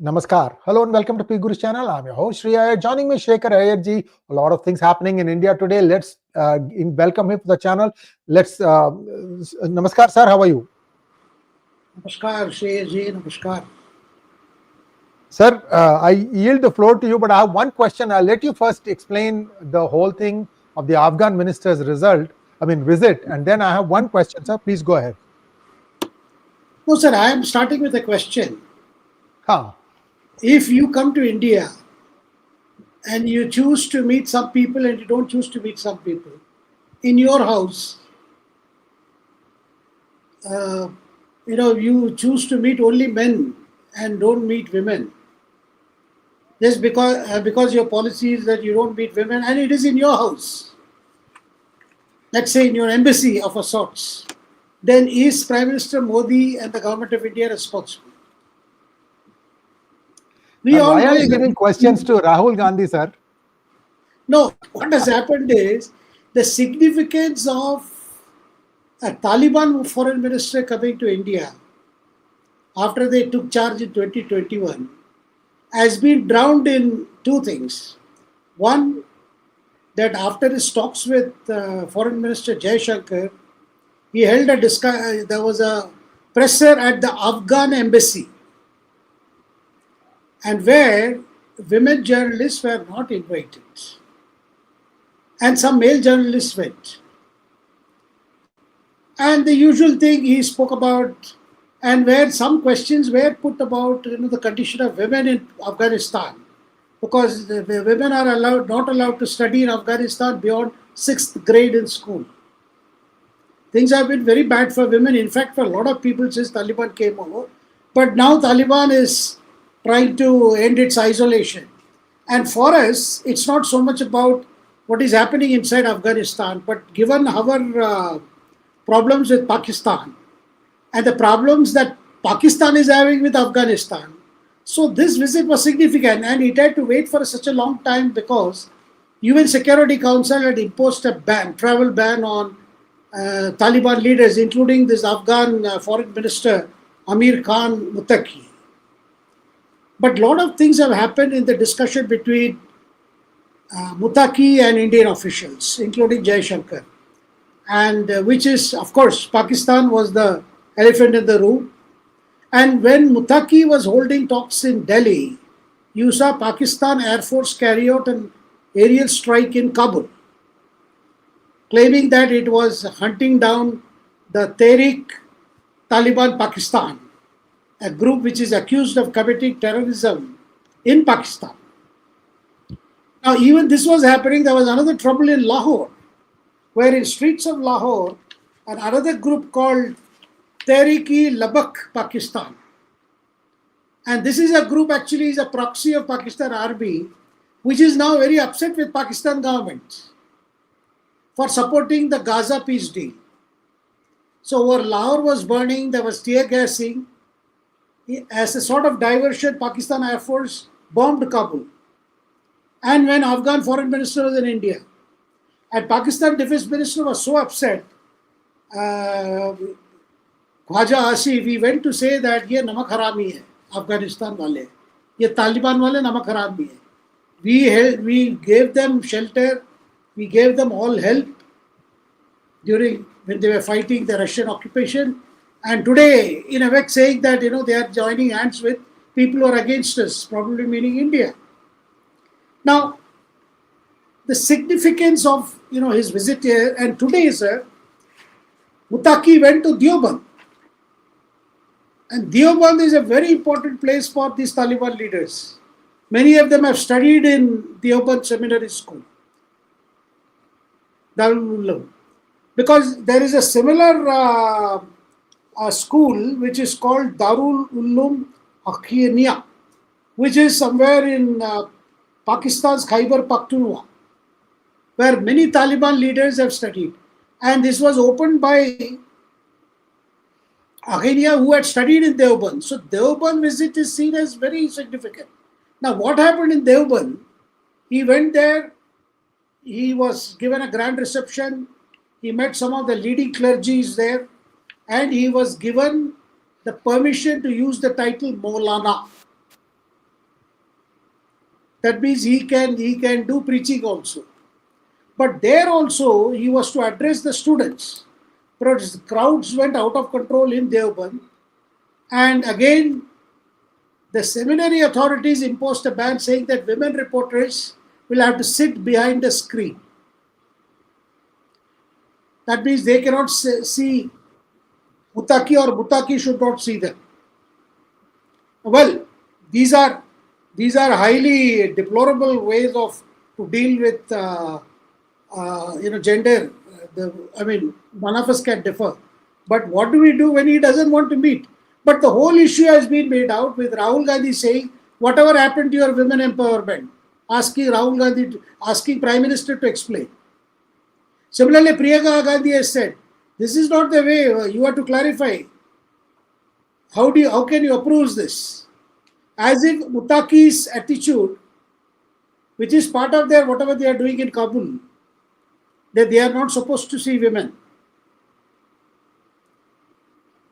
Namaskar. Hello and welcome to 𝗥𝗘𝗙𝗦 channel. I'm your host Shekhar Iyer. Joining me Shekhar Iyer. A lot of things happening in India today. Let's welcome him to the channel. Namaskar sir, how are you? Namaskar, Shekhar. Namaskar. Sir, I yield the floor to you, but I have one question. I'll let you first explain the whole thing of the Afghan minister's visit, and then I have one question, sir. Please go ahead. No, sir, I am starting with a question. Huh. If you come to India and you choose to meet some people and you don't choose to meet some people, in your house, you choose to meet only men and don't meet women. Just because your policy is that you don't meet women and it is in your house, let's say in your embassy of a sorts, then is Prime Minister Modi and the government of India responsible? Why are you giving questions to Rahul Gandhi, sir? No, what has happened is the significance of a Taliban foreign minister coming to India after they took charge in 2021 has been drowned in two things. One, that after his talks with Foreign Minister 𝗤𝙧𝙤𝗧𝗏, he held there was a presser at the Afghan embassy, and where women journalists were not invited. And some male journalists went. And the usual thing he spoke about, and where some questions were put about the condition of women in Afghanistan, because the women are not allowed to study in Afghanistan beyond 6th grade in school. Things have been very bad for women, in fact, for a lot of people since Taliban came over. But now Taliban is trying to end its isolation. And for us, it's not so much about what is happening inside Afghanistan, but given our problems with Pakistan and the problems that Pakistan is having with Afghanistan, so this visit was significant, and it had to wait for such a long time because UN Security Council had imposed a travel ban on Taliban leaders, including this Afghan foreign minister Amir Khan Muttaqi. But a lot of things have happened in the discussion between Muttaqi and Indian officials, including 𝗤𝙧𝙤𝙬𝗏. And which is, of course, Pakistan was the elephant in the room. And when Muttaqi was holding talks in Delhi, you saw Pakistan Air Force carry out an aerial strike in Kabul, claiming that it was hunting down the Tehrik-Taliban Pakistan, a group which is accused of committing terrorism in Pakistan. Now, even this was happening, there was another trouble in Lahore, where in streets of Lahore, another group called 𝗥𝗘𝗙𝗘𝗥𝗘𝗡𝗥 Pakistan. And this is a group actually is a proxy of Pakistan Army, which is now very upset with Pakistan government for supporting the Gaza peace deal. So where Lahore was burning, there was tear gassing. As a sort of diversion, Pakistan Air Force bombed Kabul. And when Afghan foreign minister was in India, and Pakistan defense minister was so upset, Khwaja Asif, we went to say that ये नमक हरामी है, Afghanistan वाले, ये Taliban वाले नमक हरामी है. We gave them shelter, we gave them all help during when they were fighting the Russian occupation. And today, in effect, saying that they are joining hands with people who are against us, probably meaning India. Now, the significance of his visit here, and today, sir, Muttaqi went to Deoband, and Deoband is a very important place for these Taliban leaders. Many of them have studied in Deoband Seminary School, Darul Uloom, because there is a similar school which is called Darul Uloom Haqqaniya, which is somewhere in Pakistan's Khyber Pakhtunkhwa, where many Taliban leaders have studied. And this was opened by Haqqaniya, who had studied in Deoband. So Deoband visit is seen as very significant. Now what happened in Deoband? He went there, he was given a grand reception, he met some of the leading clergies there, and he was given the permission to use the title Maulana. That means he can do preaching also. But there also he was to address the students. Because the crowds went out of control in Deoband, and again the seminary authorities imposed a ban saying that women reporters will have to sit behind the screen. That means they cannot see Muttaqi, or Muttaqi should not see them. Well, these are highly deplorable ways of to deal with gender. None of us can differ. But what do we do when he doesn't want to meet? But the whole issue has been made out with Rahul Gandhi saying, whatever happened to your women empowerment? Asking Prime Minister to explain. Similarly, Priyanka Gandhi has said, this is not the way, you have to clarify. How can you approve this? As if Muttaqi's attitude, which is part of their whatever they are doing in Kabul, that they are not supposed to see women.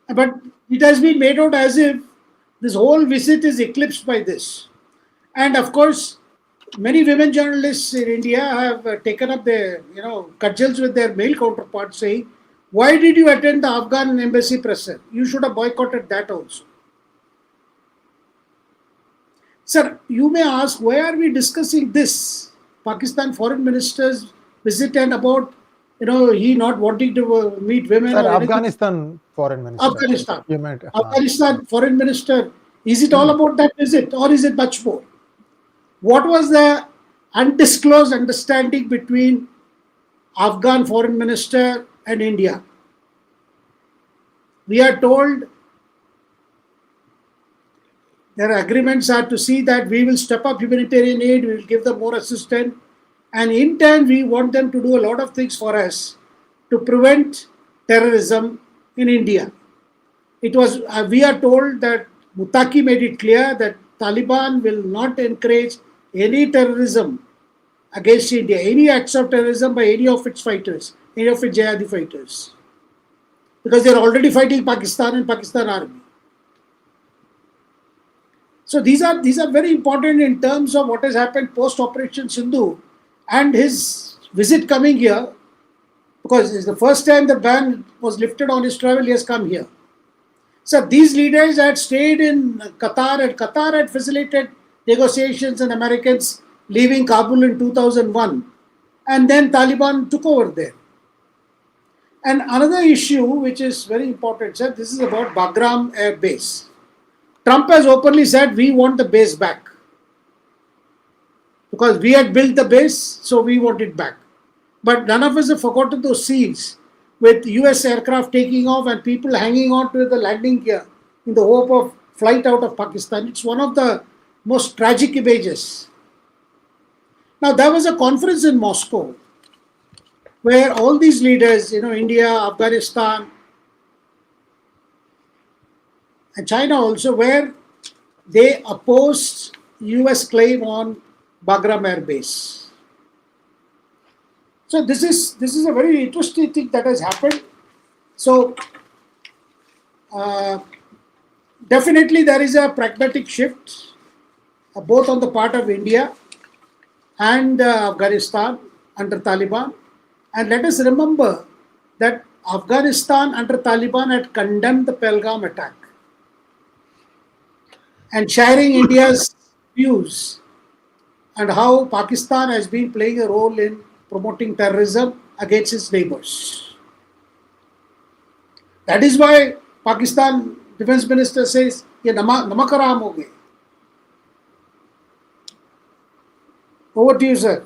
But it has been made out as if this whole visit is eclipsed by this. And of course, many women journalists in India have taken up their, cudgels with their male counterparts saying, why did you attend the Afghan embassy presser? You should have boycotted that also. Sir, you may ask, why are we discussing this? Pakistan foreign minister's visit and about, he not wanting to meet women. Sir, Afghanistan foreign minister. Afghanistan. You meant, Afghanistan foreign minister. Is it all about that visit, or is it much more? What was the undisclosed understanding between Afghan foreign minister and India? We are told their agreements are to see that we will step up humanitarian aid, we will give them more assistance, and in turn we want them to do a lot of things for us to prevent terrorism in India. It was we are told that Muttaqi made it clear that Taliban will not encourage any terrorism against India, any acts of terrorism by any of its fighters, any of its jihadi fighters, because they are already fighting Pakistan and Pakistan army. So these are very important in terms of what has happened post Operation Sindhu and his visit coming here, because it's the first time the ban was lifted on his travel. He has come here. So these leaders had stayed in Qatar, and Qatar had facilitated negotiations and Americans leaving Kabul in 2001, and then Taliban took over there. And another issue which is very important, sir, this is about Bagram Air Base. Trump has openly said we want the base back because we had built the base, so we want it back. But none of us have forgotten those scenes with US aircraft taking off and people hanging on to the landing gear in the hope of flight out of Pakistan. It's one of the most tragic images. Now, there was a conference in Moscow where all these leaders, India, Afghanistan, and China also, where they opposed US claim on Bagram Air Base. So this is a very interesting thing that has happened. So definitely there is a pragmatic shift both on the part of India and Afghanistan under Taliban. And let us remember that Afghanistan under Taliban had condemned the Pahalgam attack and sharing India's views and how Pakistan has been playing a role in promoting terrorism against its neighbors. That is why Pakistan Defense Minister says, "Ye namak haram ho gaye." Over to you, sir.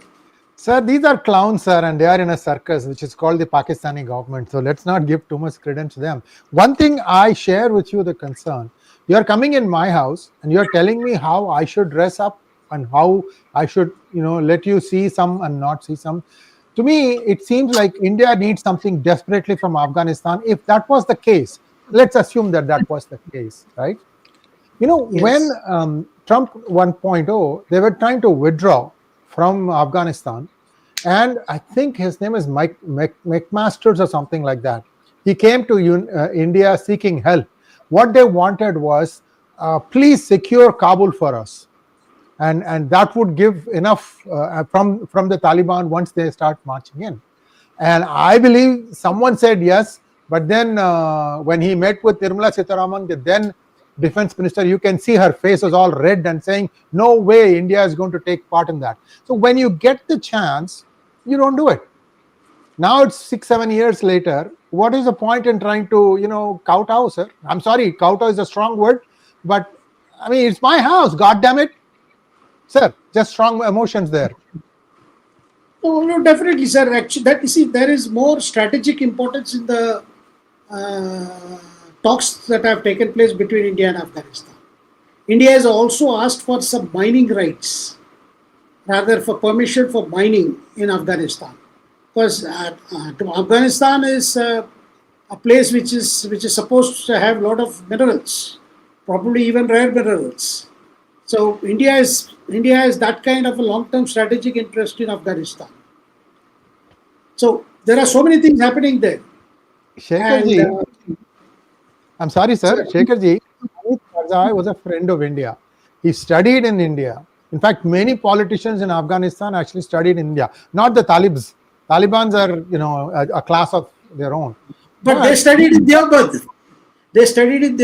Sir, these are clowns, sir, and they are in a circus, which is called the Pakistani government. So let's not give too much credence to them. One thing I share with you the concern. You are coming in my house and you are telling me how I should dress up and how I should, let you see some and not see some. To me, it seems like India needs something desperately from Afghanistan. If that was the case, let's assume that was the case, right? Yes. When Trump 1.0, they were trying to withdraw from Afghanistan, and I think his name is Mike McMasters or something like that. He came to India seeking help. What they wanted was, please secure Kabul for us. and that would give enough from the Taliban once they start marching in. And I believe someone said yes, but then when he met with Nirmala Sitharaman, the then defense minister, you can see her face was all red and saying, no way India is going to take part in that. So when you get the chance, you don't do it. Now it's 6-7 years later. What is the point in trying to, kowtow, sir? I'm sorry, kowtow is a strong word, but I mean, it's my house, God damn it. Sir, just strong emotions there. No, definitely, sir. Actually, there is more strategic importance in the talks that have taken place between India and Afghanistan. India has also asked for some mining rights, rather for permission for mining in Afghanistan, because Afghanistan is a place which is supposed to have a lot of minerals, probably even rare minerals. So India has that kind of a long-term strategic interest in Afghanistan. So there are so many things happening there. Shekhar I'm sorry, sir. Shekhar Karzai was a friend of India. He studied in India. In fact, many politicians in Afghanistan actually studied in India. Not the Talibs. Talibans are, a class of their own. But they studied in Deoband. They studied in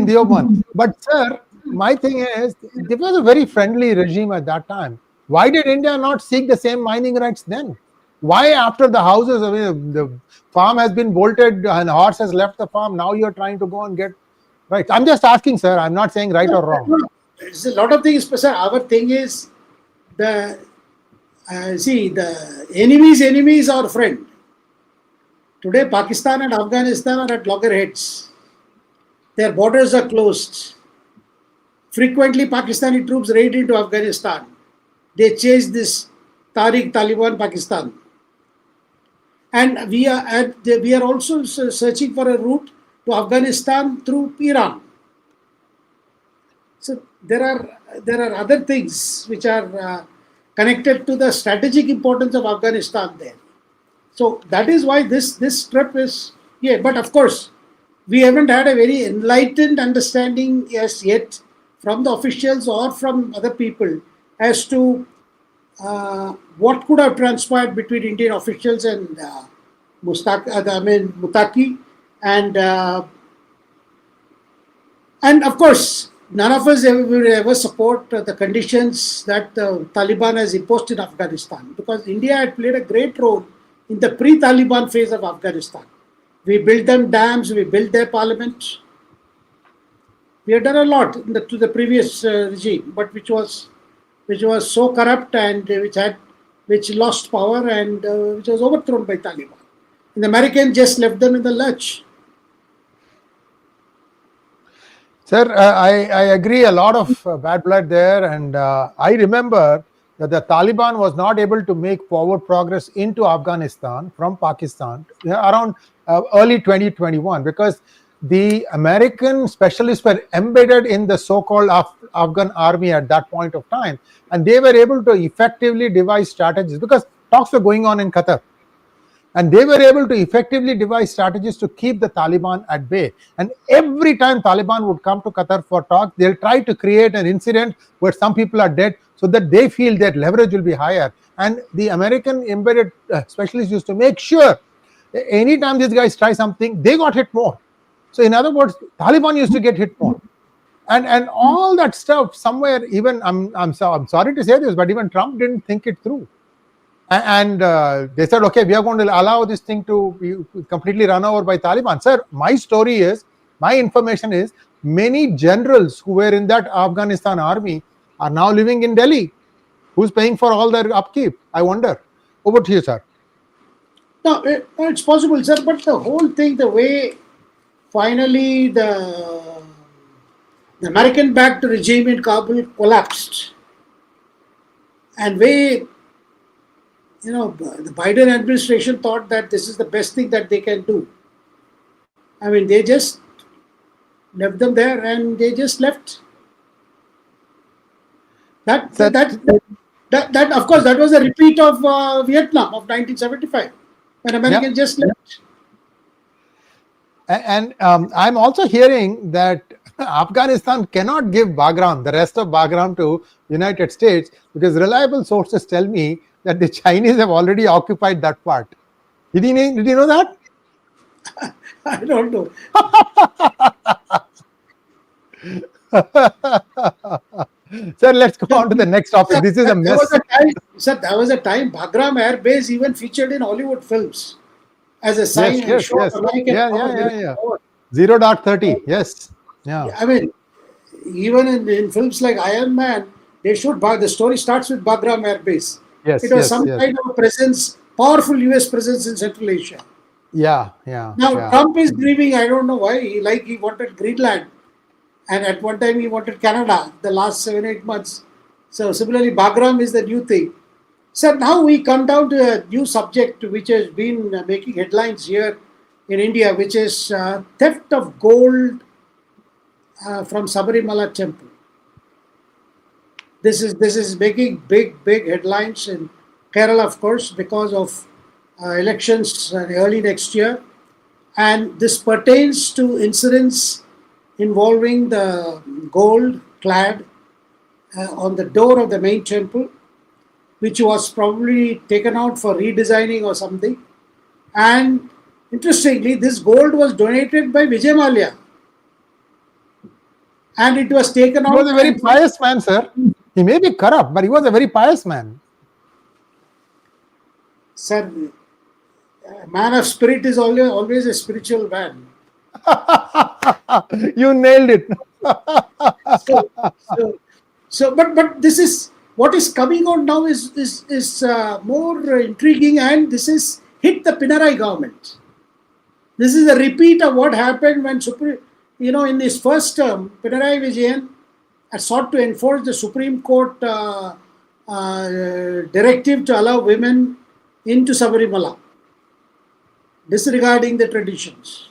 Deoband. But sir, my thing is, it was a very friendly regime at that time. Why did India not seek the same mining rights then? Why after the houses, the farm has been bolted and the horse has left the farm, now you're trying to go and get right? I'm just asking, sir. I'm not saying right or wrong. There's a lot of things, but sir, our thing is the enemy's enemy is our friend. Today, Pakistan and Afghanistan are at loggerheads. Their borders are closed. Frequently, Pakistani troops raid into Afghanistan. They chase this Taliban Pakistan. And we are also searching for a route to Afghanistan through Iran. So there are other things which are connected to the strategic importance of Afghanistan there. So that is why this trip is here. But of course, we haven't had a very enlightened understanding as yet from the officials or from other people as to what could have transpired between Indian officials and Muttaqi, and of course, none of us will ever support the conditions that the Taliban has imposed in Afghanistan, because India had played a great role in the pre-Taliban phase of Afghanistan. We built them dams, we built their parliament. We have done a lot to the previous regime, but which was so corrupt and which lost power and which was overthrown by Taliban. And the Americans just left them in the lurch. Sir, I agree, a lot of bad blood there, and I remember that the Taliban was not able to make forward progress into Afghanistan from Pakistan around early 2021, because the American specialists were embedded in the so-called Afghan army at that point of time, and they were able to effectively devise strategies, because talks were going on in Qatar. And they were able to effectively devise strategies to keep the Taliban at bay. And every time Taliban would come to Qatar for talks, they'll try to create an incident where some people are dead so that they feel that leverage will be higher. And the American embedded specialists used to make sure anytime these guys try something, they got hit more. So in other words, Taliban used to get hit more. And all that stuff, somewhere, even, I'm sorry to say this, but even Trump didn't think it through. And they said, okay, we are going to allow this thing to be completely run over by Taliban. Sir, my information is, many generals who were in that Afghanistan army are now living in Delhi. Who's paying for all their upkeep? I wonder. Over to you, sir. No, it's possible, sir, but the whole thing, the way finally the American-backed regime in Kabul collapsed, and the Biden administration thought that this is the best thing that they can do. I mean, they just left them there and they just left. That of course, that was a repeat of Vietnam of 1975, when Americans just left. And I'm also hearing that Afghanistan cannot give Bagram, the rest of Bagram, to United States, because reliable sources tell me that the Chinese have already occupied that part. Did you know that? I don't know. Sir, let's go on to the next topic. This is a mess. There was a time Bagram Air Base even featured in Hollywood films as a sign Yes. show of American power. 0.30. Yes. Yeah. I mean, even in films like Iron Man, they shoot. The story starts with Bagram Air Base. Yes. It was some kind of presence, powerful US presence in Central Asia. Yeah. Now Trump is grieving. I don't know why. He wanted Greenland, and at one time he wanted Canada. The last 7-8 months. So similarly, Bagram is the new thing. So now we come down to a new subject which has been making headlines here in India, which is theft of gold from Sabarimala temple. This is making big headlines in Kerala, of course, because of elections early next year, and this pertains to incidents involving the gold clad on the door of the main temple, which was probably taken out for redesigning or something. And interestingly, this gold was donated by Vijay Mallya. And it was taken out. He was a very pious man, sir. He may be corrupt, but he was a very pious man. Sir, a man of spirit is always a spiritual man. You nailed it. But this is what is coming out now is more intriguing, and this is hit the Pinarayi government. This is a repeat of what happened when in his first term, Pinarayi Vijayan had sought to enforce the Supreme Court directive to allow women into Sabarimala, disregarding the traditions.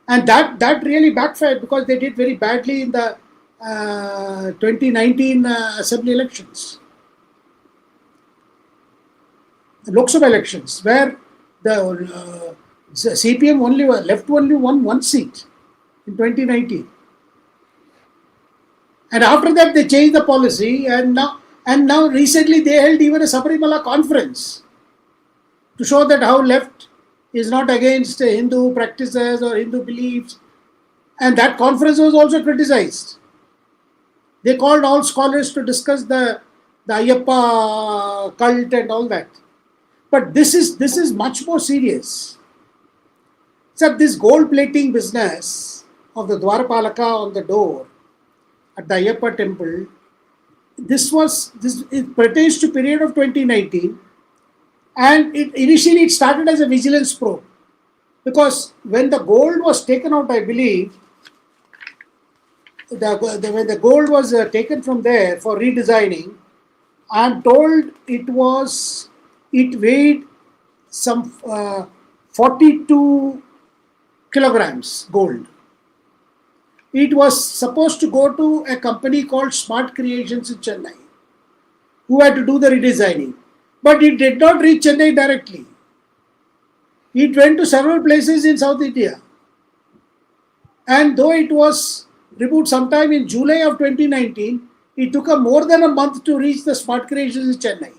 And that really backfired, because they did very badly in the 2019 assembly elections, the Lok Sabha elections, where the CPM left only won one seat in 2019. And after that, they changed the policy, and now recently they held even a Sabarimala conference to show that how left is not against Hindu practices or Hindu beliefs. And that conference was also criticized. They called all scholars to discuss the Ayyappa cult and all that. But this is much more serious. So this gold plating business of the Dwarapalaka on the door at the Ayyappa temple, it pertains to period of 2019, and initially it started as a vigilance probe, because when the gold was taken out, I believe, when the gold was taken from there for redesigning, I'm told it weighed some 42 kilograms gold. It was supposed to go to a company called Smart Creations in Chennai, who had to do the redesigning. But it did not reach Chennai directly. It went to several places in South India. And though it was removed sometime in July of 2019, it took more than a month to reach the Smart Creations in Chennai.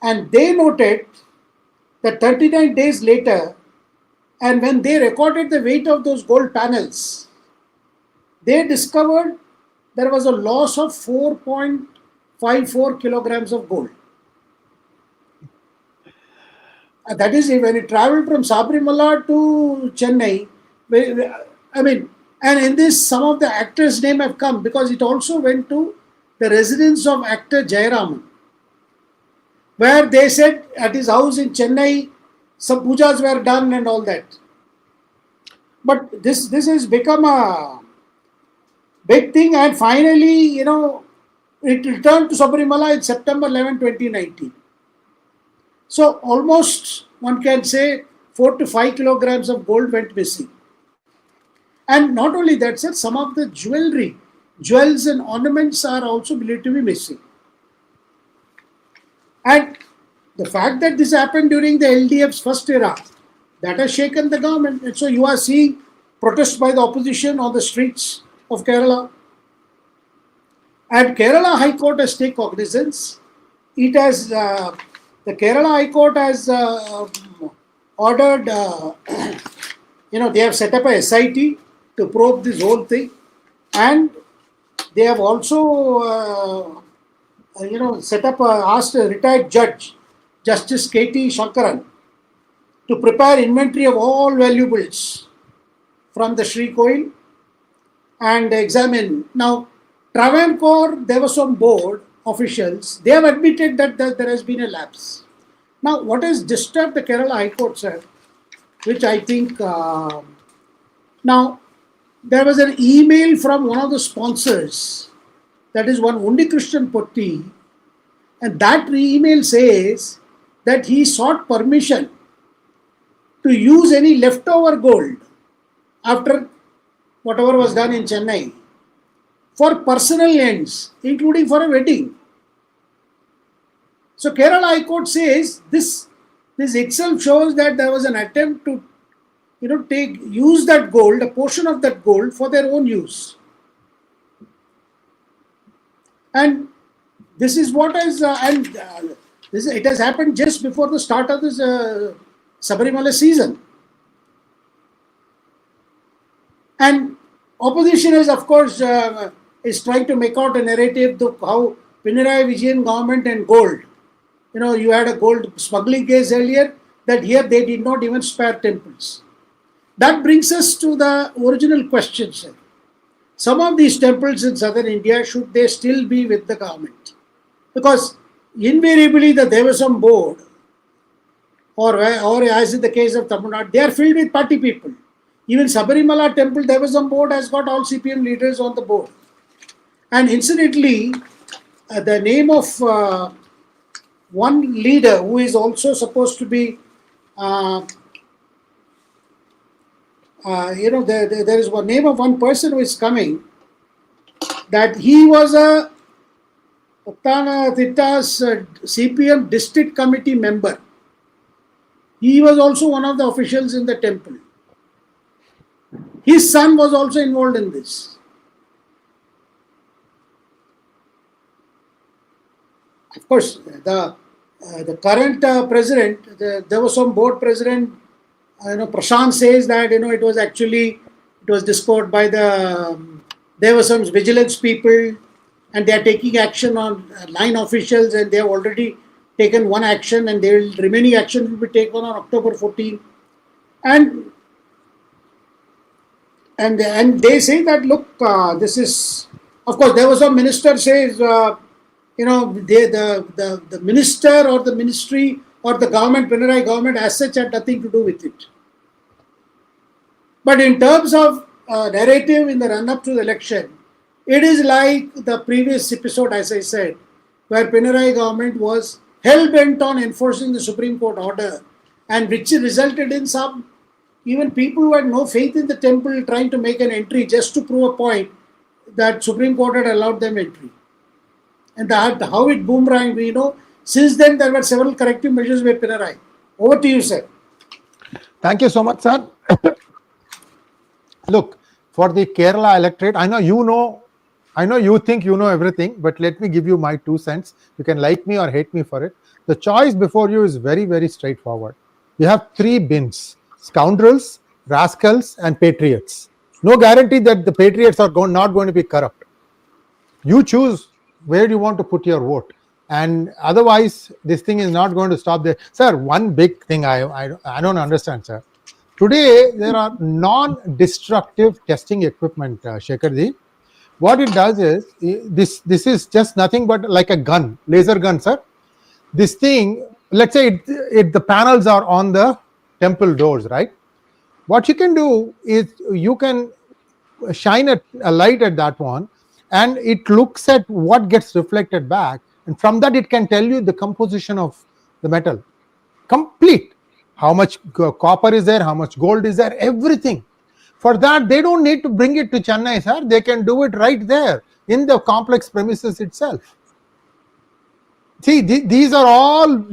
And they noted that 39 days later, and when they recorded the weight of those gold panels, they discovered there was a loss of 4.54 kilograms of gold. That is, when it traveled from Sabarimala to Chennai, and in this, some of the actors' names have come, because it also went to the residence of actor Jayaraman, where they said at his house in Chennai, some pujas were done and all that. But this has become a big thing, and finally, it returned to Sabarimala in September 11, 2019. So almost, one can say, 4 to 5 kilograms of gold went missing. And not only that, sir, some of the jewels and ornaments are also believed to be missing. And the fact that this happened during the LDF's first era, that has shaken the government. And so you are seeing protest by the opposition on the streets of Kerala. And Kerala High Court has taken cognizance. It has the Kerala High Court has ordered. They have set up a SIT to probe this whole thing, and they have also set up asked a retired judge, Justice 𝗥𝗘𝗙𝗥𝗘𝗥𝗙𝗡, to prepare inventory of all valuables from the Sri and examine. Now, Travancore Devaswam Board officials, they have admitted that there has been a lapse. Now, what has disturbed the Kerala High Court, sir, which I think, now, there was an email from one of the sponsors, that is one Unnikrishnan Potti, and that email says that he sought permission to use any leftover gold after whatever was done in Chennai for personal ends, including for a wedding. So Kerala High Court says this itself shows that there was an attempt to use that gold, a portion of that gold, for their own use. And this is what has it has happened just before the start of this Sabarimala season. And opposition is, of course, is trying to make out a narrative of how Pinarayi Vijayan government and gold. You had a gold smuggling case earlier, that here they did not even spare temples. That brings us to the original question, sir. Some of these temples in southern India, should they still be with the government? Because invariably the Devaswam board, or as in the case of Tamil Nadu, they are filled with party people. Even Sabarimala temple Devaswam board has got all CPM leaders on the board. And incidentally, the name of one leader who is also supposed to be, there is one name of one person who is coming, that he was a 𝗥𝗘𝗙𝗪𝗥𝗡𝗥𝗡𝗥𝗡 CPM district committee member. He was also one of the officials in the temple. His son was also involved in this. Of course, the current president, the Devaswam board president, Prashant says that it was discovered by the Devaswam's vigilance people, and they are taking action on 9 officials, and they have already taken one action, and remaining action will be taken on October 14. And they say that, look, this is, of course, there was a minister says, the minister or the ministry or the government, Pinarayi government as such, had nothing to do with it. But in terms of narrative in the run-up to the election, it is like the previous episode, as I said, where Pinarayi government was hell-bent on enforcing the Supreme Court order, and which resulted in some, even people who had no faith in the temple, trying to make an entry just to prove a point that Supreme Court had allowed them entry. And how it boomeranged, since then there were several corrective measures by Pinarayi. Over to you, sir. Thank you so much, sir. Look, for the Kerala electorate, I know you think you know everything, but let me give you my 2 cents. You can like me or hate me for it. The choice before you is very, very straightforward. You have 3 bins: scoundrels, rascals, and patriots. No guarantee that the patriots are not going to be corrupt. You choose where you want to put your vote, and otherwise this thing is not going to stop there. Sir, one big thing I don't understand, sir. Today there are non-destructive testing equipment, Shekhar. What it does is, this is just nothing but like a gun, laser gun, sir. This thing, let's say the panels are on the temple doors, right? What you can do is you can shine a light at that one, and it looks at what gets reflected back, and from that it can tell you the composition of the metal, complete. How much copper is there, how much gold is there, everything. For that, they don't need to bring it to Chennai, sir. They can do it right there in the complex premises itself. See, these are all,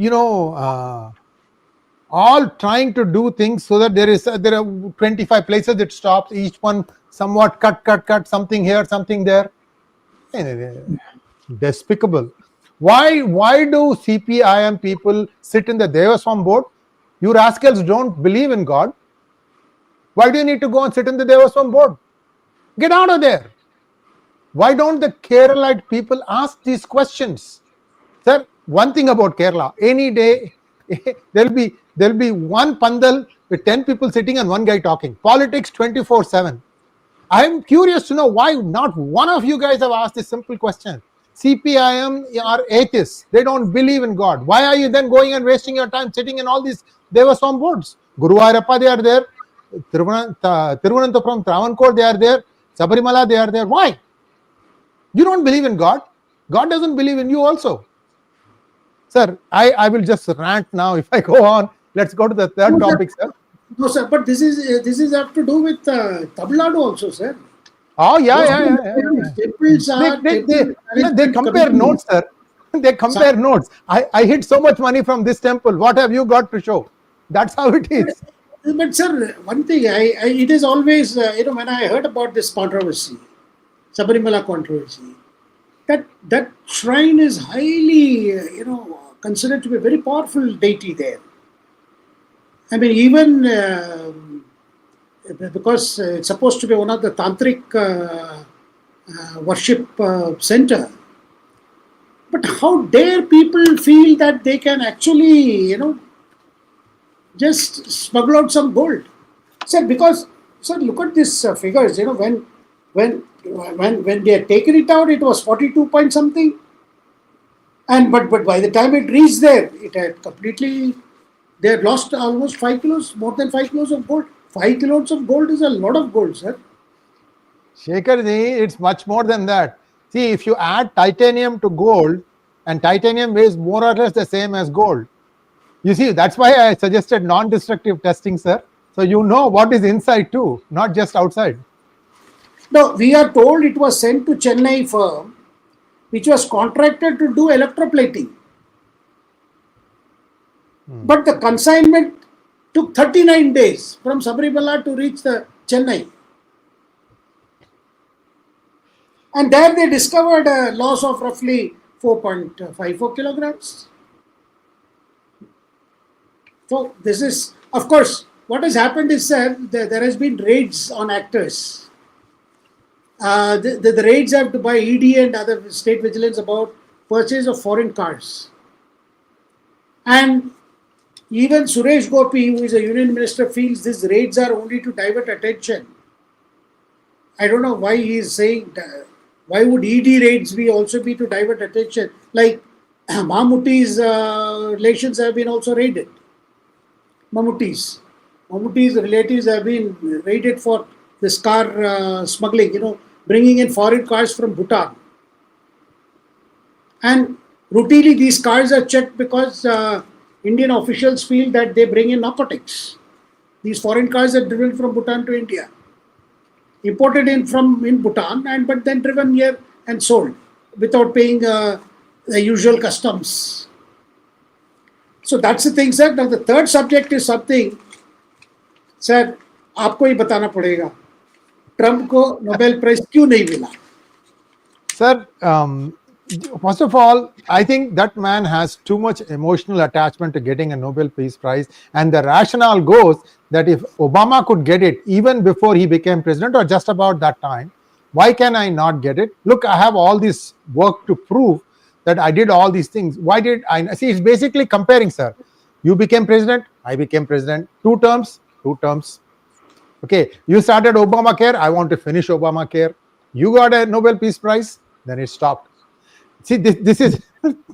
all trying to do things so that there are 25 places it stops, each one somewhat cut, something here, something there. Despicable. Why do CPIM people sit in the Devaswam board? You rascals don't believe in God. Why do you need to go and sit in the Devaswam board? Get out of there. Why don't the Keralite people ask these questions? Sir, one thing about Kerala, any day there'll be one pandal with 10 people sitting and one guy talking. Politics 24/7. I'm curious to know why not one of you guys have asked this simple question. CPIM are atheists. They don't believe in God. Why are you then going and wasting your time sitting in all these Devaswam boards? Guru Ayappa, they are there. Thiruvananthapuram, Travancore, they are there. Sabarimala, they are there. Why? You don't believe in God. God doesn't believe in you also. Sir, I will just rant now. If I go on, let's go to the third topic, sir. No, sir, but this is have to do with Tamil Nadu also, sir. Oh, yeah. Temples are they compare notes, sir. They compare notes. I hid so much money from this temple. What have you got to show? That's how it is. But sir, one thing, it is always, when I heard about this controversy, Sabarimala controversy, that shrine is highly, considered to be a very powerful deity there. I mean, even because it's supposed to be one of the tantric worship center. But how dare people feel that they can actually, just smuggle out some gold? Sir, because, sir, look at these figures. When they had taken it out, it was 42 point something. And but by the time it reached there, it had completely, they had lost almost 5 kilos, more than 5 kilos of gold. 5 kilos of gold is a lot of gold, sir. Shekhar-ji, it's much more than that. See, if you add titanium to gold, and titanium weighs more or less the same as gold. You see, that's why I suggested non-destructive testing, sir. So you know what is inside too, not just outside. No, we are told it was sent to Chennai firm, which was contracted to do electroplating. But the consignment took 39 days from Sabarimala to reach the Chennai. And there they discovered a loss of roughly 4.54 kilograms. So this is, of course, what has happened is, sir, there has been raids on actors. The raids have to by ED and other state vigilance about purchase of foreign cars. And even Suresh Gopi, who is a union minister, feels these raids are only to divert attention. I don't know why he is saying that. Why would ED raids also be to divert attention? Like Mammootty's relations have been also raided. Mammootty's relatives have been raided for this car smuggling, bringing in foreign cars from Bhutan. And routinely these cars are checked because Indian officials feel that they bring in narcotics. These foreign cars are driven from Bhutan to India, imported in Bhutan, but then driven here and sold without paying the usual customs. So that's the thing, sir. Now the third subject is something, sir, आपको ही बताना पड़ेगा. Trump को Nobel prize क्यों नहीं मिला? Sir, first of all, I think that man has too much emotional attachment to getting a Nobel Peace Prize, and the rationale goes that if Obama could get it even before he became president or just about that time, why can I not get it? Look, I have all this work to prove that I did all these things. Why did I? See, it's basically comparing, sir. You became president, I became president. 2 terms. Okay, you started Obamacare, I want to finish Obamacare. You got a Nobel Peace Prize, then it stopped. See, this is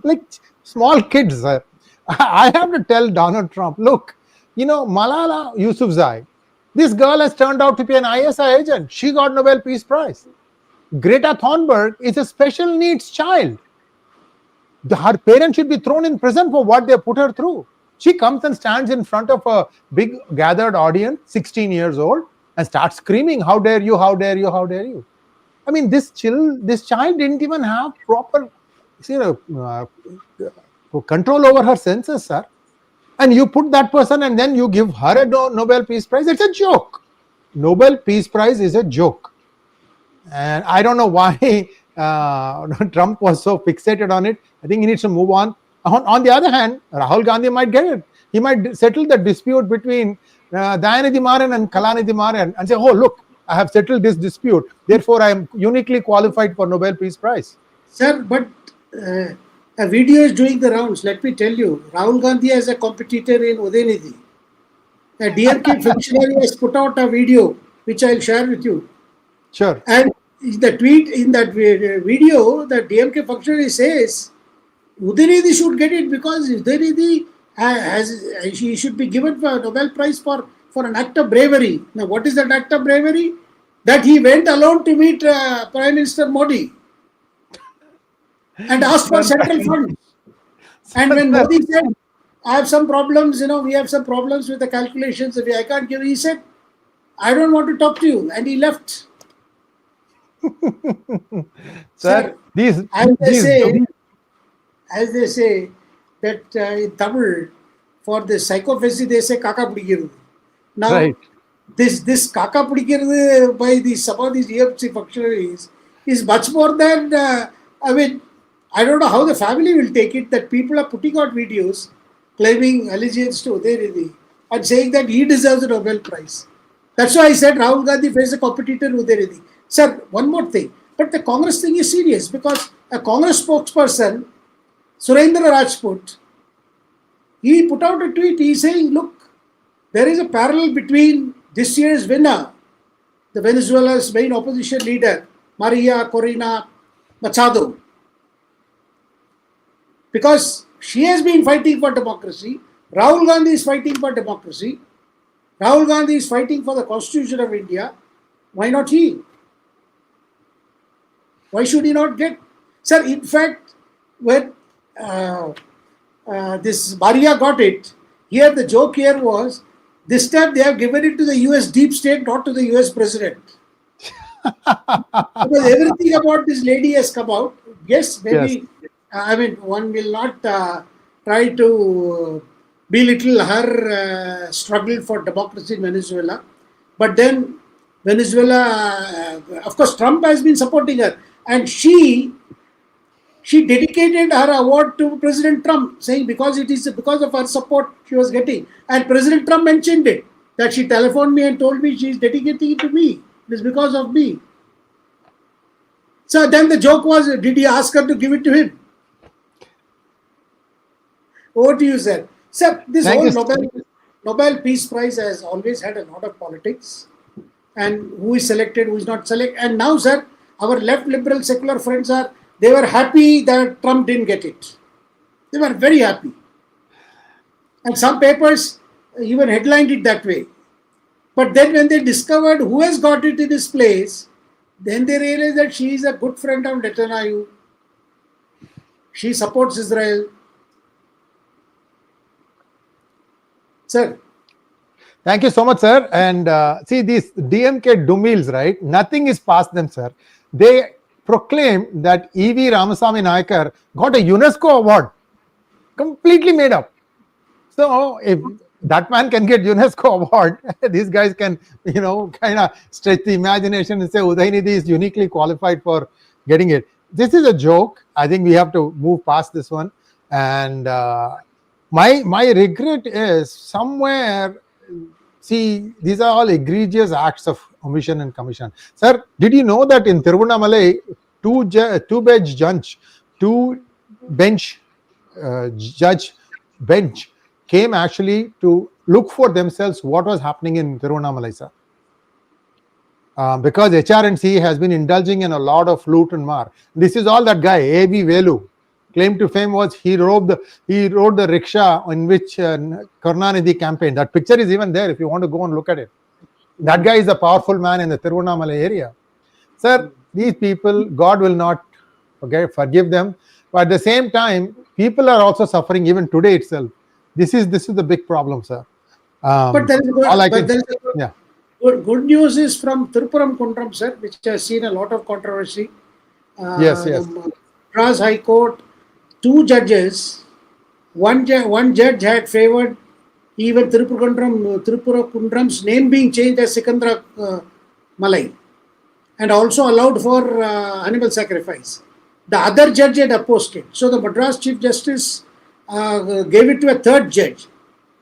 like small kids, sir. I have to tell Donald Trump, look, Malala Yousafzai, this girl has turned out to be an ISI agent. She got Nobel Peace Prize. Greta Thunberg is a special needs child. Her parents should be thrown in prison for what they put her through. She comes and stands in front of a big gathered audience, 16 years old, and starts screaming, how dare you, how dare you, how dare you. I mean, this child didn't even have proper control over her senses, sir. and you put that person and then you give her a Nobel Peace Prize. It's a joke. Nobel Peace Prize is a joke. And I don't know why Trump was so fixated on it. I think he needs to move on. On the other hand, Rahul Gandhi might get it. He might settle the dispute between Dayanidhi Maran and Kalanidhi Maran and say, oh, look, I have settled this dispute. Therefore, I am uniquely qualified for Nobel Peace Prize. Sir, but a video is doing the rounds. Let me tell you, Rahul Gandhi has a competitor in Udaynidhi. A DMK functionary has put out a video, which I'll share with you. Sure. And the tweet in that video, the DMK functionary says, Udaynidhi should get it because Udaynidhi he should be given a Nobel Prize for an act of bravery. Now, what is that act of bravery? That he went alone to meet Prime Minister Modi and asked for central funds. And when Modi said, I have some problems, we have some problems with the calculations, I can't give, he said, I don't want to talk to you. And he left. Sir, as they say that in Tamil, for the psychopathy, they say kaka pudikirudhu. Now, right. this kaka pudikirudhu by some of these EFC functionaries is much more than, I don't know how the family will take it, that people are putting out videos claiming allegiance to Udaynidhi and saying that he deserves the Nobel Prize. That's why I said Rahul Gandhi faced a competitor in Udaynidhi. Sir, one more thing. But the Congress thing is serious because a Congress spokesperson, Surendra Rajput, he put out a tweet. He's saying, look, there is a parallel between this year's winner, the Venezuela's main opposition leader, Maria Corina Machado, because she has been fighting for democracy. Rahul Gandhi is fighting for democracy. Rahul Gandhi is fighting for the Constitution of India. Why not he? Why should he not get? Sir, in fact, when this Maria got it, here the joke here was, this time they have given it to the US deep state, not to the US president. Because everything about this lady has come out. Yes, maybe, yes. One will not try to belittle her struggle for democracy in Venezuela. But then Venezuela, of course, Trump has been supporting her. And she dedicated her award to President Trump, saying because it is because of her support she was getting. And President Trump mentioned it, that she telephoned me and told me she is dedicating it to me. It is because of me. So then the joke was, did he ask her to give it to him? Over to you, sir. Sir, this whole Nobel Peace Prize has always had a lot of politics. And who is selected, who is not selected. And now, sir, our left liberal secular friends they were happy that Trump didn't get it. They were very happy. And some papers even headlined it that way. But then when they discovered who has got it in his place, then they realized that she is a good friend of Netanyahu. She supports Israel. Sir. Thank you so much, sir. And see, these DMK dumils, right? Nothing is past them, sir. They proclaim that E.V. Ramasamy Nayakar got a UNESCO award, completely made up. So if that man can get UNESCO award, these guys can, kind of stretch the imagination and say Udaynidhi is uniquely qualified for getting it. This is a joke. I think we have to move past this one. And my regret is somewhere. See, these are all egregious acts of omission and commission. Sir, did you know that in Tiruvannamalai, two judge bench came actually to look for themselves what was happening in Tiruvannamalai, sir? Because HRNC has been indulging in a lot of loot and mar. This is all that guy, A.B. Velu, claim to fame was he rode the rickshaw in which Karunanidhi campaigned. That picture is even there if you want to go and look at it. That guy is a powerful man in the Tiruvannamalai area. Sir, these people, God will not forgive them. But at the same time, people are also suffering even today itself. This is the big problem, sir. But there is good news is from Thirupuram Kundram, sir, which has seen a lot of controversy. Yes. Madras High Court, two judges, one judge had favored even Tirupura name being changed as Sikandra Malai, and also allowed for animal sacrifice. The other judge had opposed it. So the Madras Chief Justice gave it to a third judge.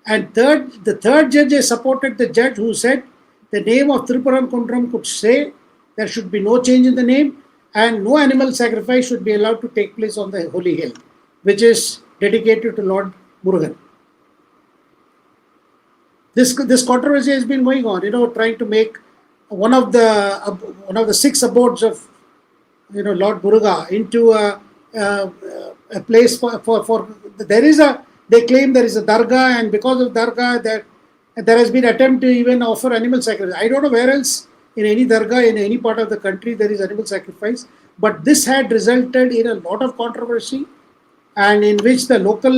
And the third judge has supported the judge who said the name of Tripuran Kundram could say there should be no change in the name and no animal sacrifice should be allowed to take place on the holy hill, which is dedicated to Lord Murugan. This controversy has been going on, trying to make one of the 6 abodes of Lord Muruga into a place for they claim there is a dargah, and because of dargah there has been attempt to even offer animal sacrifice. I don't know where else in any dargah in any part of the country there is animal sacrifice, but this had resulted in a lot of controversy, and in which the local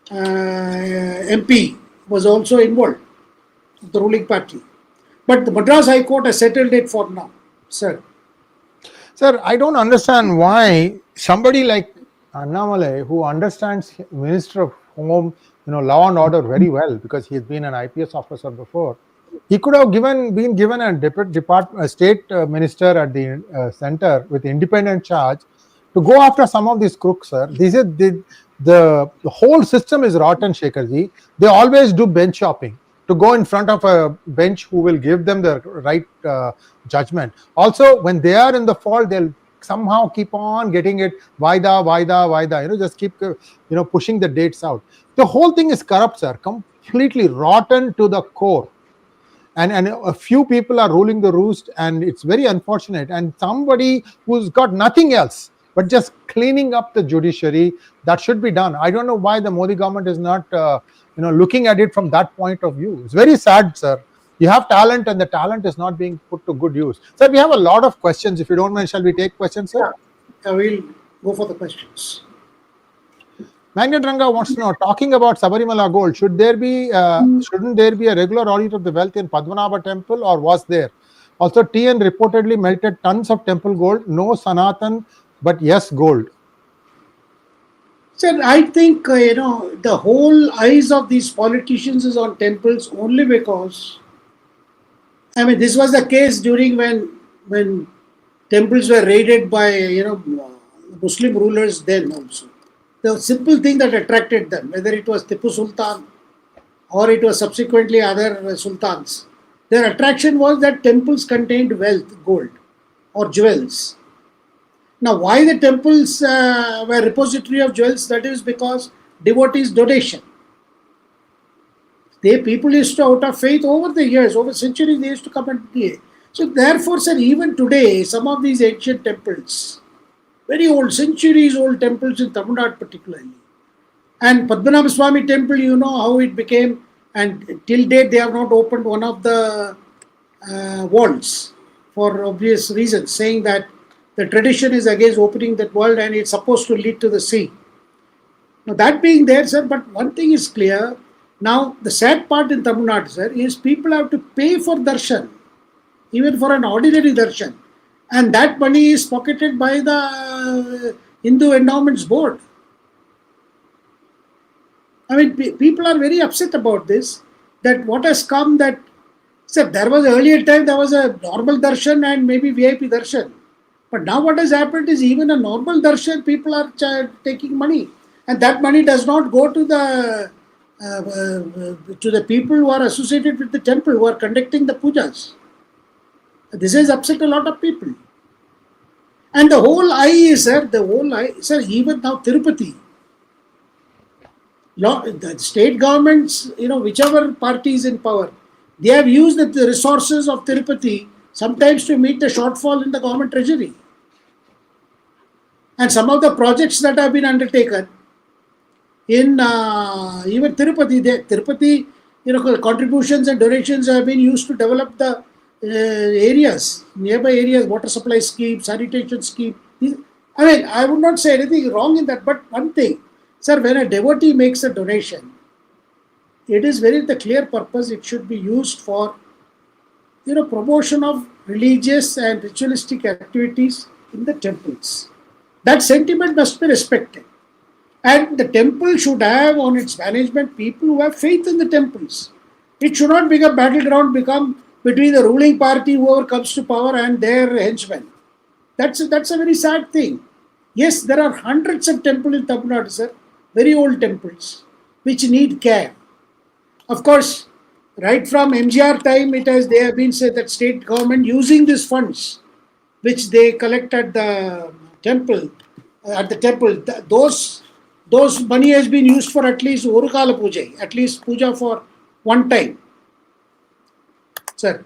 MP was also involved, the ruling party. But the Madras High Court has settled it for now, sir. Sir, I don't understand why somebody like Annamalai, who understands Minister of Home, law and order very well, because he's been an IPS officer before, he could have been given a state minister at the center with independent charge to go after some of these crooks, sir. The whole system is rotten, Shekharji. They always do bench shopping to go in front of a bench who will give them the right judgment. Also, when they are in the fault, they'll somehow keep on getting it vaida, just keep pushing the dates out. The whole thing is corrupt, sir, completely rotten to the core. And a few people are ruling the roost, and it's very unfortunate. And somebody who's got nothing else but just cleaning up the judiciary, that should be done. I don't know why the Modi government is not looking at it from that point of view. It's very sad, sir. You have talent, and the talent is not being put to good use. Sir, we have a lot of questions. If you don't mind, shall we take questions, sir? Yeah, we'll go for the questions. Magnet Ranga wants to know, talking about Sabarimala Gold, shouldn't there be a regular audit of the wealth in Padmanabha temple, or was there? Also, TN reportedly melted tons of temple gold, no Sanatan, but yes, gold. Sir, I think, the whole eyes of these politicians is on temples only because, this was the case during when temples were raided by, Muslim rulers then also. The simple thing that attracted them, whether it was Tipu Sultan or it was subsequently other sultans, their attraction was that temples contained wealth, gold or jewels. Now, why the temples were repository of jewels? That is because devotees' donation. People used to, out of faith over the years, over centuries, they used to come and pay. So therefore, sir, even today, some of these ancient temples, very old, centuries old temples in Tamil Nadu particularly, and Padmanabha Swami temple, how it became, and till date they have not opened one of the walls for obvious reasons, saying that the tradition is against opening that wall and it's supposed to lead to the sea. Now that being there, sir, but one thing is clear. Now the sad part in Tamil Nadu, sir, is people have to pay for darshan, even for an ordinary darshan. And that money is pocketed by the Hindu Endowments Board. People are very upset about this, that what has come that, sir, there was earlier time, there was a normal darshan and maybe VIP darshan. But now what has happened is even a normal darshan, people are taking money. And that money does not go to the people who are associated with the temple, who are conducting the pujas. This has upset a lot of people. And the whole sir, even now Tirupati, the state governments, whichever party is in power, they have used the resources of Tirupati sometimes to meet the shortfall in the government treasury. And some of the projects that have been undertaken in even Tirupati, contributions and donations have been used to develop the nearby areas, water supply scheme, sanitation scheme. I would not say anything wrong in that, but one thing, sir, when a devotee makes a donation, it is very the clear purpose. It should be used for, promotion of religious and ritualistic activities in the temples. That sentiment must be respected. And the temple should have on its management people who have faith in the temples. It should not become battleground become between the ruling party, whoever comes to power, and their henchmen. That's a very sad thing. Yes, there are hundreds of temples in Tamil Nadu, sir, very old temples, which need care. Of course, right from MGR time, they have been said that state government using these funds, which they collect at the temple, those money has been used for at least Urukala Puja, at least puja for one time. Sir.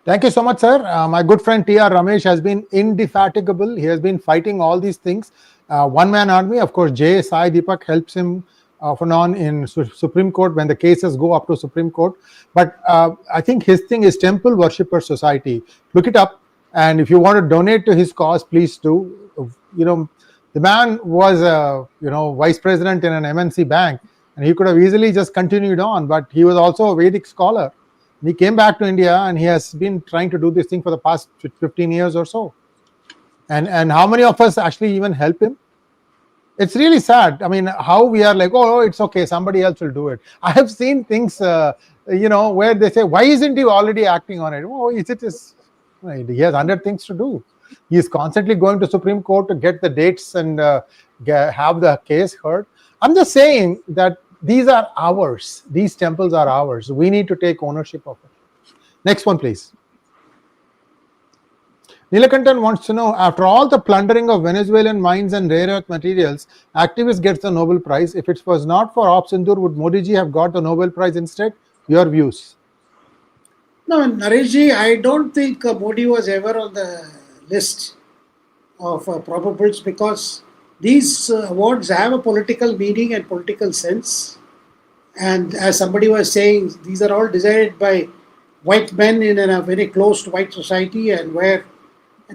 Thank you so much, sir. My good friend T.R. Ramesh has been indefatigable. He has been fighting all these things. One-man army, of course, 𝗒𝙖𝙩𝙬𝗦 helps him off and on in Supreme Court when the cases go up to Supreme Court. But I think his thing is Temple Worshipper Society. Look it up. And if you want to donate to his cause, please do. The man was vice president in an MNC bank, and he could have easily just continued on, but he was also a Vedic scholar. He came back to India, and he has been trying to do this thing for the past 15 years or so. And how many of us actually even help him? It's really sad. I mean, how we are like, oh, it's okay, somebody else will do it. I have seen things, where they say, why isn't he already acting on it? Oh, he has 100 things to do. He is constantly going to Supreme Court to get the dates and have the case heard. I'm just saying that these are ours. These temples are ours. We need to take ownership of it. Next one, please. Nilakantan wants to know, after all the plundering of Venezuelan mines and rare earth materials, activist gets the Nobel Prize. If it was not for Op Sindoor, would Modi ji have got the Nobel Prize instead? Your views. No, Naresh ji, I don't think Modi was ever on the list of probables, because these awards have a political meaning and political sense. And as somebody was saying, these are all decided by white men in a very closed white society, and where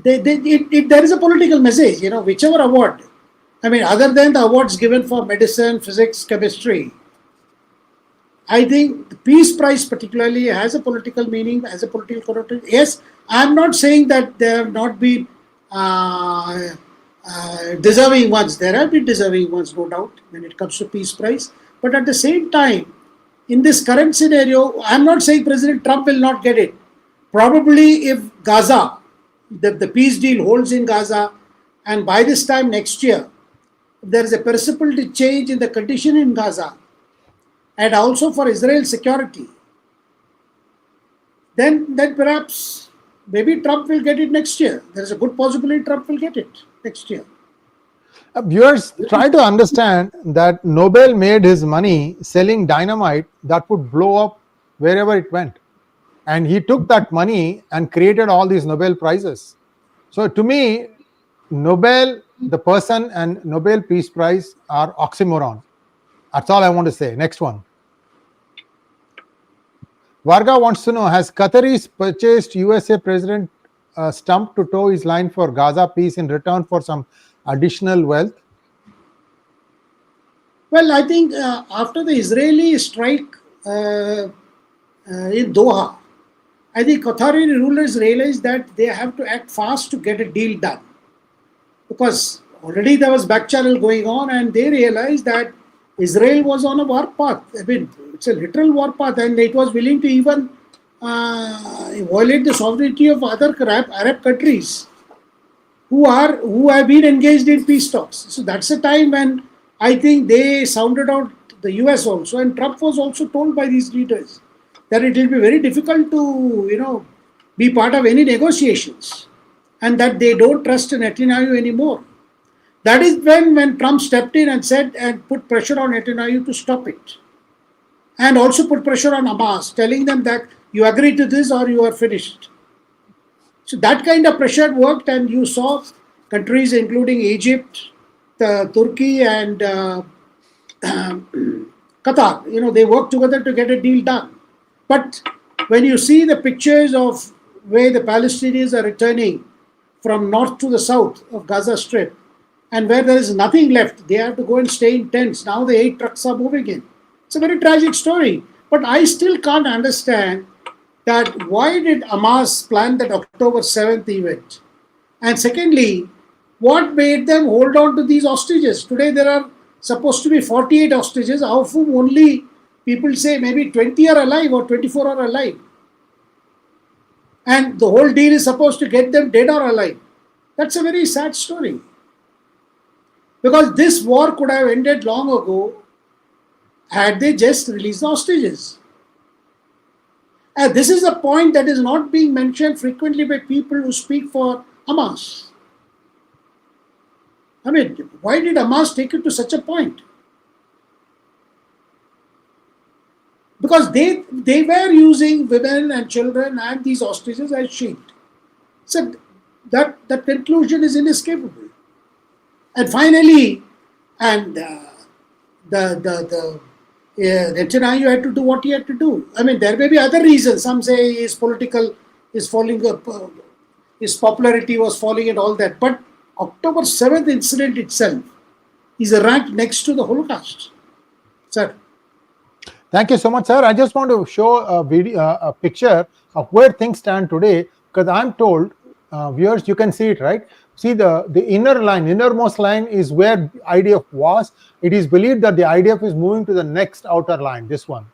there is a political message, whichever award. I mean, other than the awards given for medicine, physics, chemistry, I think the Peace Prize particularly has a political meaning, has a political connotation. Yes, I'm not saying that there have not been deserving ones. There have been deserving ones, no doubt, when it comes to Peace Prize. But at the same time, in this current scenario, I'm not saying President Trump will not get it. Probably if Gaza, the peace deal holds in Gaza, and by this time next year, there is a perceptible change in the condition in Gaza, and also for Israel's security, then perhaps maybe Trump will get it next year. There is a good possibility Trump will get it next year. Viewers, try to understand that Nobel made his money selling dynamite that would blow up wherever it went. And he took that money and created all these Nobel Prizes. So to me, Nobel, the person, and Nobel Peace Prize are oxymoron. That's all I want to say. Next one. Varga wants to know, has Qataris purchased USA President stump to toe his line for Gaza peace in return for some additional wealth? Well, I think after the Israeli strike in Doha, I think Qatari rulers realized that they have to act fast to get a deal done. Because already there was back channel going on, and they realized that Israel was on a war path. I mean, it's a literal war path, and it was willing to even violate the sovereignty of other Arab countries who have been engaged in peace talks. So that's a time when I think they sounded out the US also, and Trump was also told by these leaders that it will be very difficult to be part of any negotiations, and that they don't trust Netanyahu anymore. That is when Trump stepped in and said and put pressure on Netanyahu to stop it, and also put pressure on Hamas, telling them that you agree to this or you are finished. So that kind of pressure worked, and you saw countries including Egypt, Turkey, and Qatar. They worked together to get a deal done. But when you see the pictures of where the Palestinians are returning from north to the south of Gaza Strip, and where there is nothing left, they have to go and stay in tents. Now the 8 trucks are moving in. It's a very tragic story. But I still can't understand that why did Hamas plan that October 7th event? And secondly, what made them hold on to these hostages? Today there are supposed to be 48 hostages, of whom only people say maybe 20 are alive or 24 are alive. And the whole deal is supposed to get them dead or alive. That's a very sad story. Because this war could have ended long ago had they just released the hostages. And this is a point that is not being mentioned frequently by people who speak for Hamas. I mean, why did Hamas take it to such a point? Because they were using women and children and these hostages as shield. So that conclusion is inescapable. And finally, and Netanyahu had to do what he had to do. I mean, there may be other reasons. Some say his his popularity was falling and all that. But October 7th incident itself is ranked next to the Holocaust. Sir. Thank you so much, sir. I just want to show a picture of where things stand today, because I'm told, viewers, you can see it, right? See the innermost line is where the IDF was. It is believed that the IDF is moving to the next outer line, this one.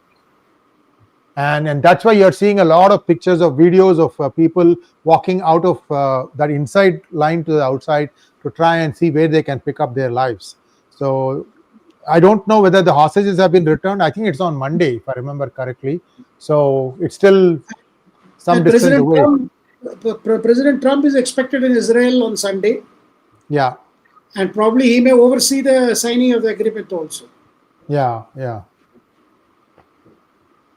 And that's why you're seeing a lot of pictures of videos of people walking out of that inside line to the outside to try and see where they can pick up their lives. So I don't know whether the hostages have been returned. I think it's on Monday, if I remember correctly. So it's still some distance away. President Trump is expected in Israel on Sunday. Yeah. And probably he may oversee the signing of the agreement also. Yeah.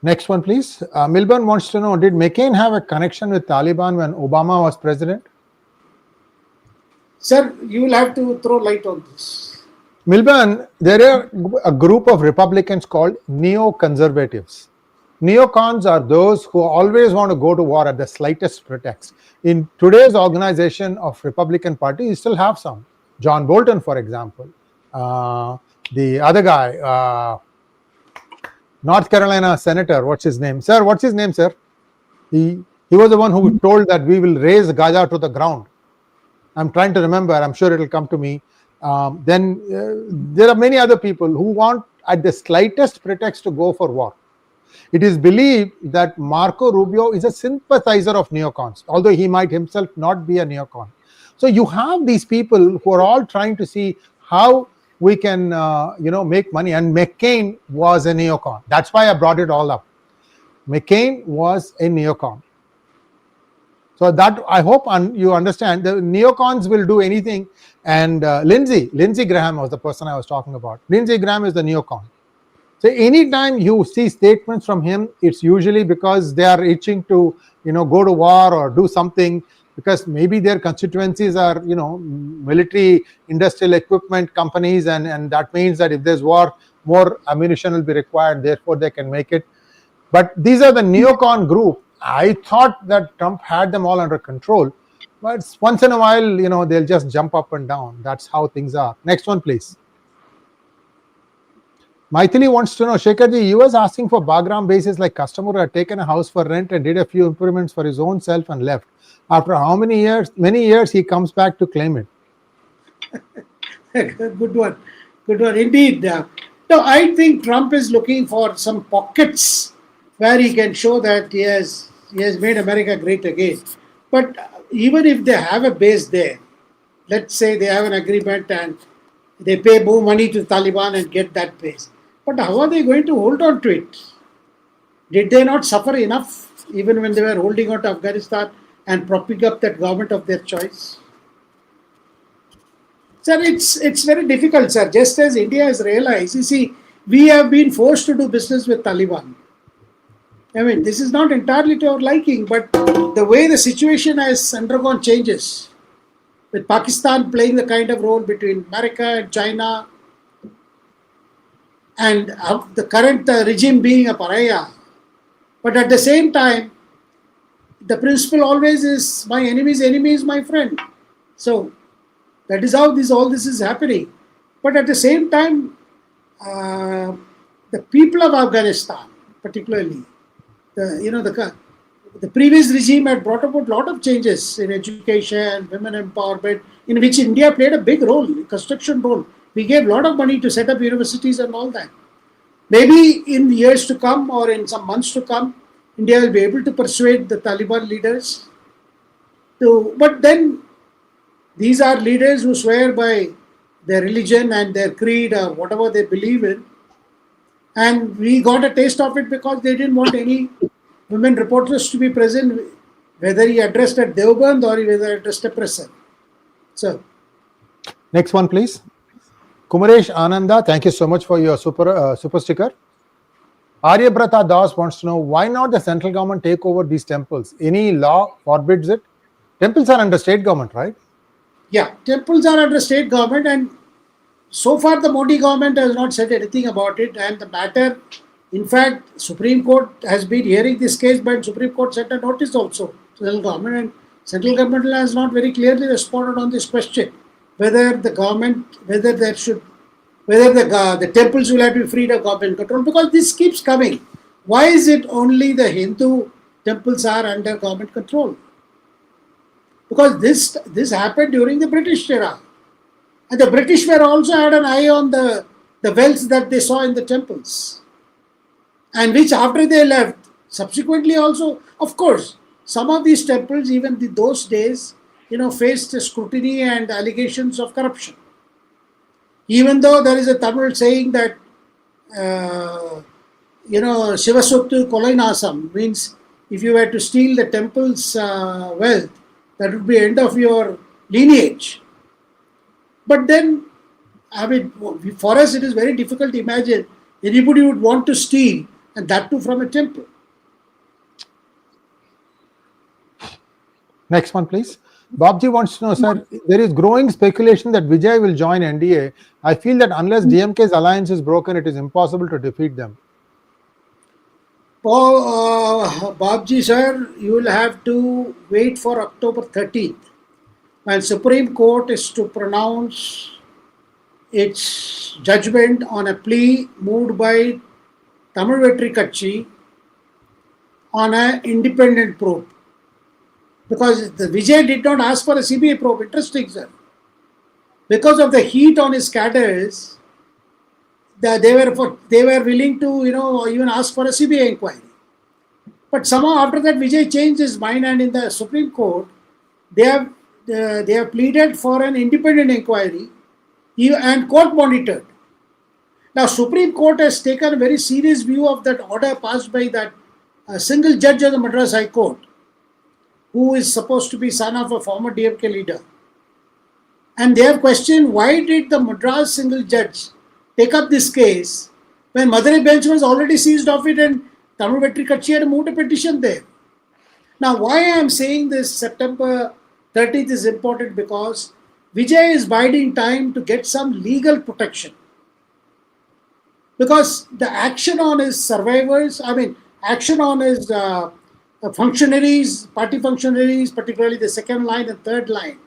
Next one, please. Milburn wants to know, did McCain have a connection with Taliban when Obama was president? Sir, you will have to throw light on this. Milburn, there are a group of Republicans called neoconservatives. Neocons are those who always want to go to war at the slightest pretext. In today's organization of Republican Party, you still have some. John Bolton, for example. The other guy, North Carolina Senator, what's his name? Sir, what's his name, sir? He was the one who told that we will raise Gaza to the ground. I'm trying to remember. I'm sure it'll come to me. Then there are many other people who want at the slightest pretext to go for war. It is believed that Marco Rubio is a sympathizer of neocons, although he might himself not be a neocon. So you have these people who are all trying to see how we can, make money. And McCain was a neocon. That's why I brought it all up. McCain was a neocon. So that I hope you understand. The neocons will do anything. And Lindsey Graham was the person I was talking about. Lindsey Graham is the neocon. So anytime you see statements from him, it's usually because they are itching to, go to war or do something, because maybe their constituencies are, military industrial equipment companies, and that means that if there's war, more ammunition will be required, therefore they can make it. But these are the neocon group. I thought that Trump had them all under control, but once in a while, they'll just jump up and down. That's how things are. Next one, please. Maithili wants to know, Shekharji, he was asking for Bagram bases like customer who had taken a house for rent and did a few improvements for his own self and left. After how many years? Many years, he comes back to claim it. Good one. Indeed. No, I think Trump is looking for some pockets where he can show that he has made America great again. But even if they have a base there, let's say they have an agreement and they pay more money to the Taliban and get that base. But how are they going to hold on to it? Did they not suffer enough even when they were holding on to Afghanistan and propping up that government of their choice? Sir, it's very difficult, sir. Just as India has realized, you see, we have been forced to do business with Taliban. I mean, this is not entirely to our liking, but the way the situation has undergone changes, with Pakistan playing the kind of role between America and China, and the current regime being a pariah. But at the same time, the principle always is my enemy's enemy is my friend. So that is how all this is happening. But at the same time, the people of Afghanistan, particularly, the previous regime had brought about a lot of changes in education, women empowerment, in which India played a big role, construction role. We gave a lot of money to set up universities and all that. Maybe in years to come or in some months to come, India will be able to persuade the Taliban leaders to, but then these are leaders who swear by their religion and their creed or whatever they believe in. And we got a taste of it because they didn't want any women reporters to be present, whether he addressed at Deoband or whether he addressed a presser. So, next one, please. Kumaresh Ananda, thank you so much for your super sticker. Aryabrata Das wants to know, why not the central government take over these temples? Any law forbids it? Temples are under state government, right? Yeah, temples are under state government, and so far the Modi government has not said anything about it. And the matter, in fact, Supreme Court has been hearing this case, but Supreme Court sent a notice also to the government, and central government has not very clearly responded on this question, whether the government, whether the temples will have to be freed of government control, because this keeps coming. Why is it only the Hindu temples are under government control? Because this happened during the British era. And the British were also had an eye on the wealth that they saw in the temples. And which after they left, subsequently also, of course, some of these temples, even in those days, faced scrutiny and allegations of corruption. Even though there is a Tamil saying that, 𝗏𝗘𝗙𝗘𝗥𝗘𝗡𝗖𝗏 means if you were to steal the temple's wealth, that would be end of your lineage. But then, I mean, for us it is very difficult to imagine anybody would want to steal, and that too from a temple. Next one, please. Babji wants to know, sir, there is growing speculation that Vijay will join NDA. I feel that unless DMK's alliance is broken, it is impossible to defeat them. Babji, sir, you will have to wait for October 13th, when Supreme Court is to pronounce its judgment on a plea moved by Tamil Vetri Katchi on an independent probe. Because the Vijay did not ask for a CBI probe. Interesting, sir. Because of the heat on his cadres, they were willing to, even ask for a CBI inquiry. But somehow after that, Vijay changed his mind, and in the Supreme Court, they have pleaded for an independent inquiry and court monitored. Now, Supreme Court has taken a very serious view of that order passed by that single judge of the Madras High Court, who is supposed to be son of a former DMK leader. And they have questioned, why did the Madras single judge take up this case when Madurai bench was already seized of it and Tamil Vetri Katchi had moved a petition there. Now, why I am saying this September 30th is important, because Vijay is biding time to get some legal protection. Because the action on his survivors, action on his functionaries, party functionaries, particularly the second line and third line,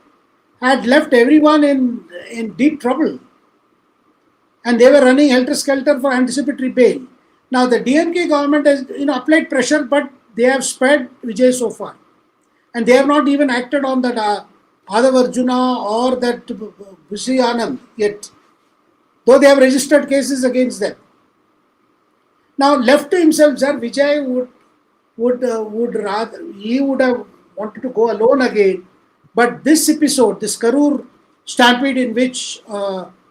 had left everyone in deep trouble. And they were running helter-skelter for anticipatory bail. Now, the DMK government has applied pressure, but they have spared Vijay so far. And they have not even acted on that Adhav Arjuna or that Busi Anand yet, though they have registered cases against them. Now, left to himself, sir, Vijay would have wanted to go alone again. But this episode, this Karur stampede in which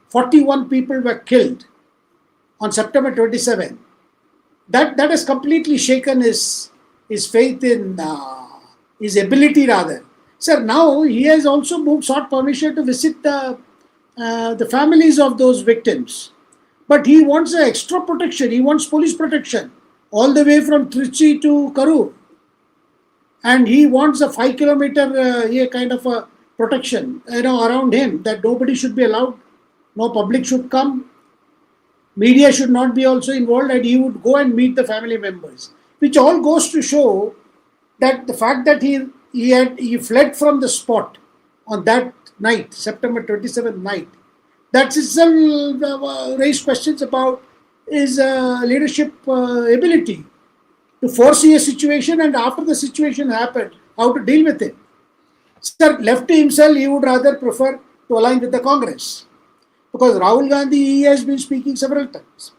41 people were killed on September 27, that has completely shaken his faith in his ability rather. Sir, now he has also sought permission to visit the families of those victims. But he wants extra protection. He wants police protection all the way from Trichy to Karur. And he wants a 5-kilometer kind of a protection around him, that nobody should be allowed, no public should come, media should not be also involved, and he would go and meet the family members. Which all goes to show that the fact that he fled from the spot on that night, September 27th night, that itself raised questions about his leadership ability to foresee a situation, and after the situation happened, how to deal with it. Sir, left to himself, he would rather prefer to align with the Congress. because Rahul Gandhi, he has been speaking several times.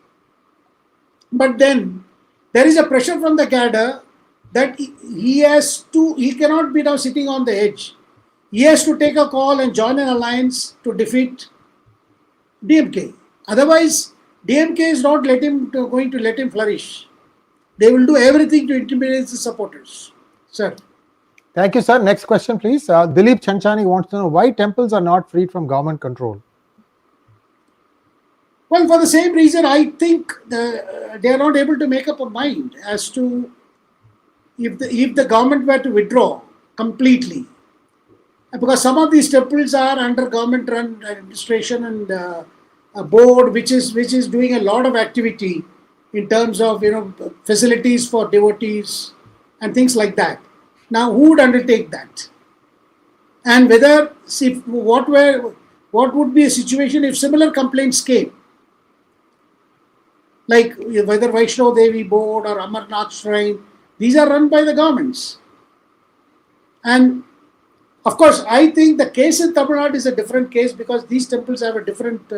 But then there is a pressure from the cadre that he cannot be now sitting on the edge. He has to take a call and join an alliance to defeat DMK. Otherwise, DMK is not going to let him flourish. They will do everything to intimidate the supporters. Sir. Thank you, sir. Next question, please. Dilip Chanchani wants to know why temples are not freed from government control. Well, for the same reason, I think they are not able to make up a mind as to if the government were to withdraw completely. Because some of these temples are under government-run administration and a board which is doing a lot of activity in terms of facilities for devotees and things like that. Now, who would undertake that? And what would be a situation if similar complaints came? Like whether Vaishno Devi board or Amarnath shrine, these are run by the governments. And of course, I think the case in Tamil Nadu is a different case because these temples have a different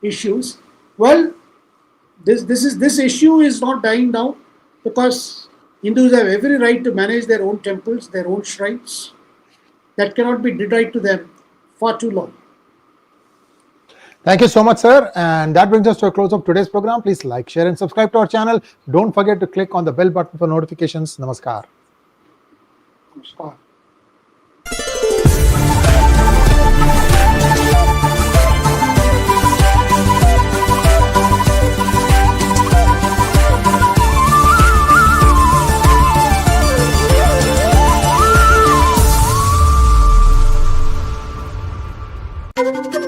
issues. Well, this issue is not dying down because Hindus have every right to manage their own temples, their own shrines. That cannot be denied to them for too long. Thank you so much, sir. And that brings us to a close of today's program. Please like, share and subscribe to our channel. Don't forget to click on the bell button for notifications. Namaskar. Namaskar. Thank you.